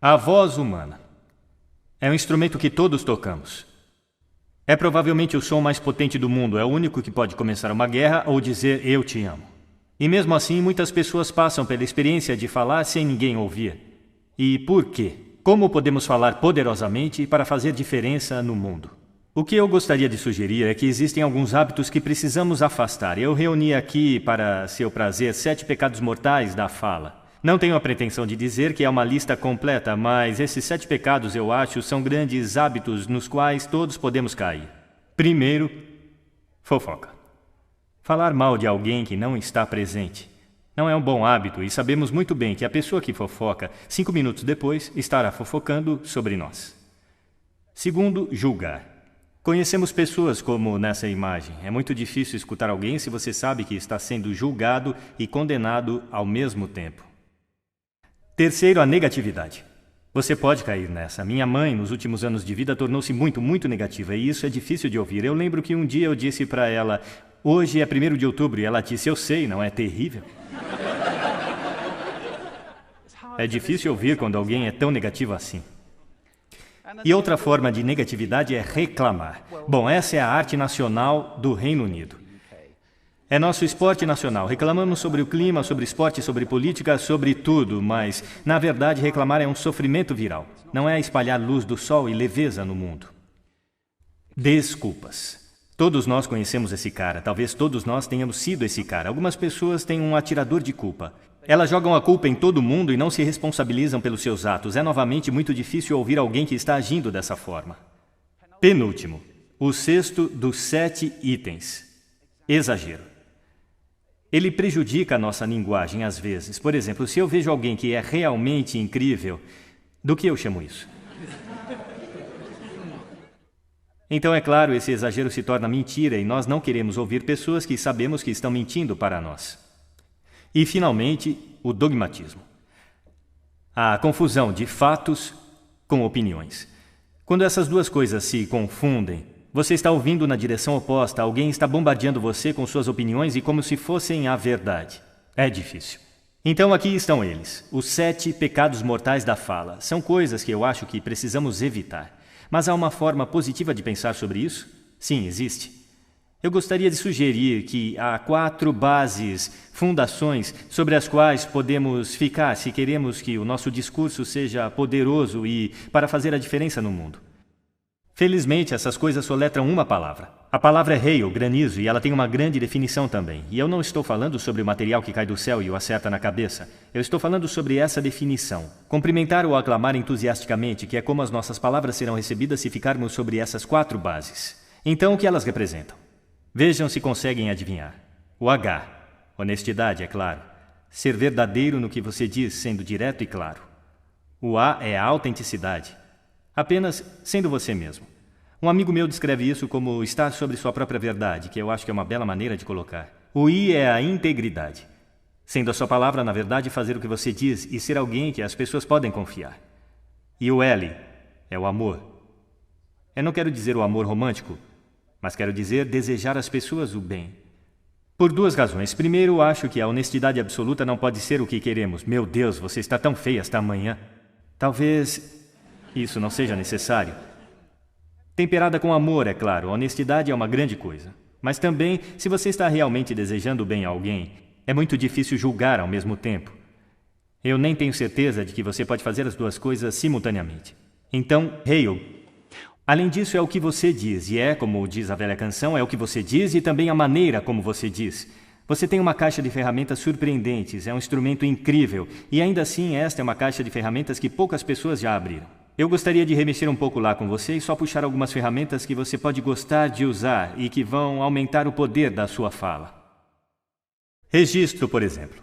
A voz humana é um instrumento que todos tocamos. É provavelmente o som mais potente do mundo, é o único que pode começar uma guerra ou dizer eu te amo. E mesmo assim, muitas pessoas passam pela experiência de falar sem ninguém ouvir. E por quê? Como podemos falar poderosamente para fazer diferença no mundo? O que eu gostaria de sugerir é que existem alguns hábitos que precisamos afastar. Eu reuni aqui, para seu prazer, 7 pecados mortais da fala. Não tenho a pretensão de dizer que é uma lista completa, mas esses 7 pecados, eu acho, são grandes hábitos nos quais todos podemos cair. Primeiro, fofoca. Falar mal de alguém que não está presente. Não é um bom hábito e sabemos muito bem que a pessoa que fofoca, 5 minutos depois, estará fofocando sobre nós. Segundo, julgar. Conhecemos pessoas como nessa imagem. É muito difícil escutar alguém se você sabe que está sendo julgado e condenado ao mesmo tempo. Terceiro, a negatividade. Você pode cair nessa. Minha mãe, nos últimos anos de vida, tornou-se muito negativa e isso é difícil de ouvir. Eu lembro que um dia eu disse para ela, hoje é 1º de outubro, e ela disse, eu sei, não é terrível? É difícil ouvir quando alguém é tão negativo assim. E outra forma de negatividade é reclamar. Bom, essa é a arte nacional do Reino Unido. É nosso esporte nacional. Reclamamos sobre o clima, sobre esporte, sobre política, sobre tudo, mas, na verdade, reclamar é um sofrimento viral. Não é espalhar luz do sol e leveza no mundo. Desculpas. Todos nós conhecemos esse cara. Talvez todos nós tenhamos sido esse cara. Algumas pessoas têm um atirador de culpa. Elas jogam a culpa em todo mundo e não se responsabilizam pelos seus atos. É novamente muito difícil ouvir alguém que está agindo dessa forma. Penúltimo. O 6º dos 7 itens. Exagero. Ele prejudica a nossa linguagem às vezes. Por exemplo, se eu vejo alguém que é realmente incrível, do que eu chamo isso? Então, é claro, esse exagero se torna mentira e nós não queremos ouvir pessoas que sabemos que estão mentindo para nós. E, finalmente, o dogmatismo. A confusão de fatos com opiniões. Quando essas duas coisas se confundem, você está ouvindo na direção oposta, alguém está bombardeando você com suas opiniões e como se fossem a verdade. É difícil. Então aqui estão eles, os 7 pecados mortais da fala. São coisas que eu acho que precisamos evitar. Mas há uma forma positiva de pensar sobre isso? Sim, existe. Eu gostaria de sugerir que há 4 bases, fundações, sobre as quais podemos ficar se queremos que o nosso discurso seja poderoso e para fazer a diferença no mundo. Felizmente, essas coisas soletram uma palavra. A palavra é hail, granizo, e ela tem uma grande definição também. E eu não estou falando sobre o material que cai do céu e o acerta na cabeça. Eu estou falando sobre essa definição. Cumprimentar ou aclamar entusiasticamente, que é como as nossas palavras serão recebidas se ficarmos sobre essas 4 bases. Então, o que elas representam? Vejam se conseguem adivinhar. O H. Honestidade, é claro. Ser verdadeiro no que você diz, sendo direto e claro. O A é a autenticidade. Apenas sendo você mesmo. Um amigo meu descreve isso como estar sobre sua própria verdade, que eu acho que é uma bela maneira de colocar. O I é a integridade. Sendo a sua palavra, na verdade, fazer o que você diz e ser alguém que as pessoas podem confiar. E o L é o amor. Eu não quero dizer o amor romântico, mas quero dizer desejar às pessoas o bem. Por 2 razões. Primeiro, acho que a honestidade absoluta não pode ser o que queremos. Meu Deus, você está tão feia esta manhã. Talvez isso não seja necessário. Temperada com amor, é claro, a honestidade é uma grande coisa. Mas também, se você está realmente desejando bem a alguém, é muito difícil julgar ao mesmo tempo. Eu nem tenho certeza de que você pode fazer as 2 coisas simultaneamente. Então, hail. Além disso, é o que você diz, e é, como diz a velha canção, é o que você diz e também a maneira como você diz. Você tem uma caixa de ferramentas surpreendentes, é um instrumento incrível, e ainda assim esta é uma caixa de ferramentas que poucas pessoas já abriram. Eu gostaria de remexer um pouco lá com você e só puxar algumas ferramentas que você pode gostar de usar e que vão aumentar o poder da sua fala. Registro, por exemplo.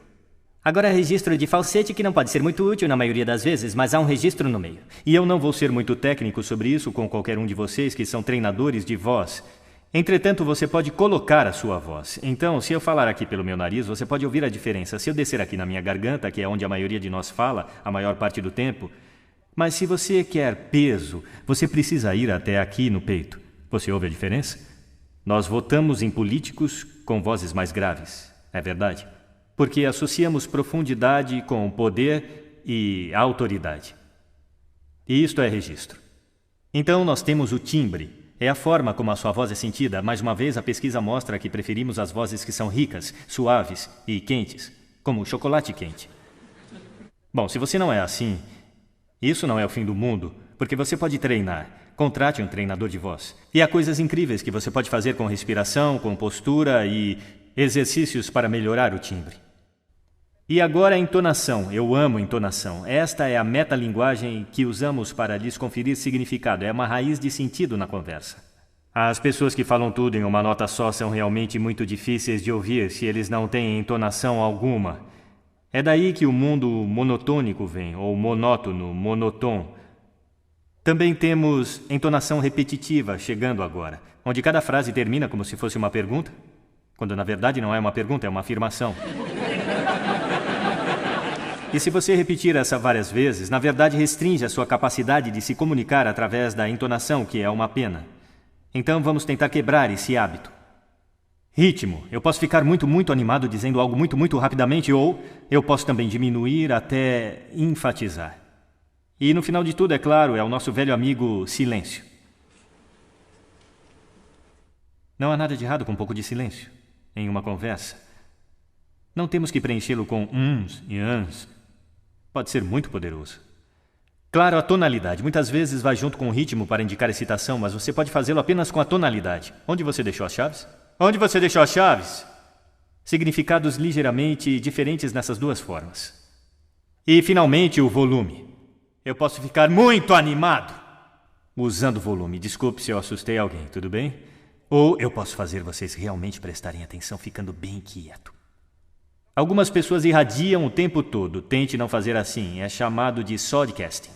Agora, registro de falsete que não pode ser muito útil na maioria das vezes, mas há um registro no meio. E eu não vou ser muito técnico sobre isso com qualquer um de vocês que são treinadores de voz. Entretanto, você pode colocar a sua voz. Então, se eu falar aqui pelo meu nariz, você pode ouvir a diferença. Se eu descer aqui na minha garganta, que é onde a maioria de nós fala, a maior parte do tempo. Mas se você quer peso, você precisa ir até aqui no peito. Você ouve a diferença? Nós votamos em políticos com vozes mais graves, é verdade? Porque associamos profundidade com poder e autoridade. E isto é registro. Então nós temos o timbre. É a forma como a sua voz é sentida. Mais uma vez, a pesquisa mostra que preferimos as vozes que são ricas, suaves e quentes, como o chocolate quente. Bom, se você não é assim, isso não é o fim do mundo, porque você pode treinar. Contrate um treinador de voz. E há coisas incríveis que você pode fazer com respiração, com postura e exercícios para melhorar o timbre. E agora a entonação. Eu amo entonação. Esta é a metalinguagem que usamos para lhes conferir significado. É uma raiz de sentido na conversa. As pessoas que falam tudo em uma nota só são realmente muito difíceis de ouvir se eles não têm entonação alguma. É daí que o mundo monotônico vem, ou monótono, monotom. Também temos entonação repetitiva chegando agora, onde cada frase termina como se fosse uma pergunta, quando na verdade não é uma pergunta, é uma afirmação. E se você repetir essa várias vezes, na verdade restringe a sua capacidade de se comunicar através da entonação, que é uma pena. Então vamos tentar quebrar esse hábito. Ritmo. Eu posso ficar muito animado dizendo algo muito rapidamente, ou eu posso também diminuir até enfatizar. E no final de tudo, é claro, é o nosso velho amigo silêncio. Não há nada de errado com um pouco de silêncio em uma conversa. Não temos que preenchê-lo com uns e ans. Pode ser muito poderoso. Claro, a tonalidade. Muitas vezes vai junto com o ritmo para indicar excitação, mas você pode fazê-lo apenas com a tonalidade. Onde você deixou as chaves? Onde você deixou as chaves? Significados ligeiramente diferentes nessas duas formas. E, finalmente, o volume. Eu posso ficar muito animado usando volume. Desculpe se eu assustei alguém, tudo bem? Ou eu posso fazer vocês realmente prestarem atenção ficando bem quieto. Algumas pessoas irradiam o tempo todo. Tente não fazer assim. É chamado de sodcasting.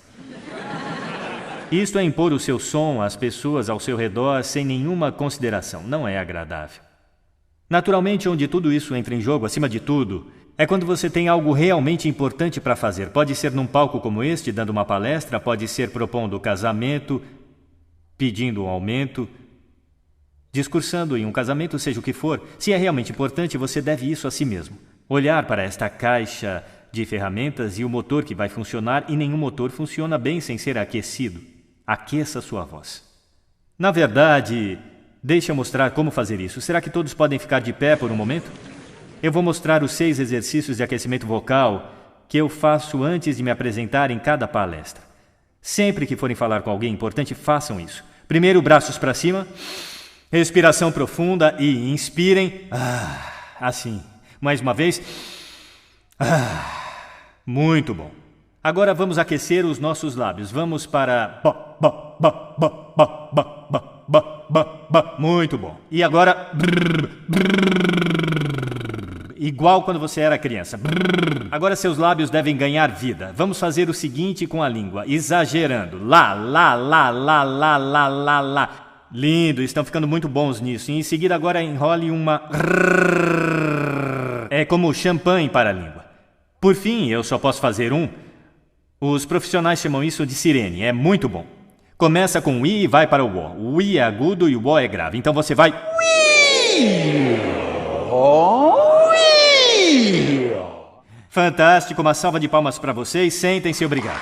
Isto é impor o seu som às pessoas ao seu redor sem nenhuma consideração. Não é agradável. Naturalmente, onde tudo isso entra em jogo, acima de tudo, é quando você tem algo realmente importante para fazer. Pode ser num palco como este, dando uma palestra, pode ser propondo casamento, pedindo um aumento, discursando em um casamento, seja o que for. Se é realmente importante, você deve isso a si mesmo. Olhar para esta caixa de ferramentas e o motor que vai funcionar, e nenhum motor funciona bem sem ser aquecido. Aqueça sua voz. Na verdade, deixa eu mostrar como fazer isso. Será que todos podem ficar de pé por um momento? Eu vou mostrar os 6 exercícios de aquecimento vocal que eu faço antes de me apresentar em cada palestra. Sempre que forem falar com alguém importante, façam isso. Primeiro, braços para cima, respiração profunda e inspirem. Assim. Mais uma vez. Muito bom. Agora vamos aquecer os nossos lábios. Vamos para... Muito bom. E agora... Igual quando você era criança. Agora seus lábios devem ganhar vida. Vamos fazer o seguinte com a língua, exagerando. Lá. Lindo, estão ficando muito bons nisso. E em seguida agora enrole uma... É como champanhe para a língua. Por fim, eu só posso fazer um. Os profissionais chamam isso de sirene. É muito bom. Começa com o I e vai para o O. O I é agudo e o O é grave. Então você vai... Fantástico, uma salva de palmas para vocês. Sentem-se, obrigado.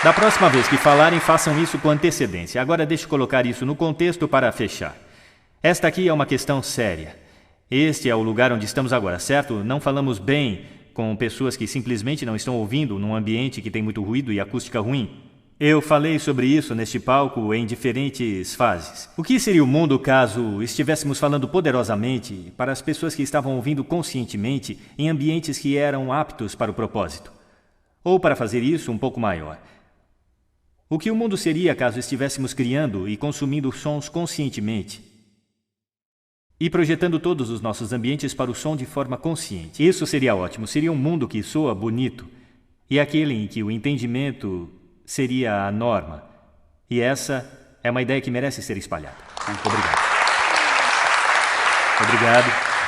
Da próxima vez que falarem, façam isso com antecedência. Agora deixe eu colocar isso no contexto para fechar. Esta aqui é uma questão séria. Este é o lugar onde estamos agora, certo? Não falamos bem com pessoas que simplesmente não estão ouvindo num ambiente que tem muito ruído e acústica ruim. Eu falei sobre isso neste palco em diferentes fases. O que seria o mundo caso estivéssemos falando poderosamente para as pessoas que estavam ouvindo conscientemente em ambientes que eram aptos para o propósito? Ou, para fazer isso um pouco maior, o que o mundo seria caso estivéssemos criando e consumindo sons conscientemente e projetando todos os nossos ambientes para o som de forma consciente? Isso seria ótimo. Seria um mundo que soa bonito e aquele em que o entendimento seria a norma. E essa é uma ideia que merece ser espalhada. Obrigado. Obrigado.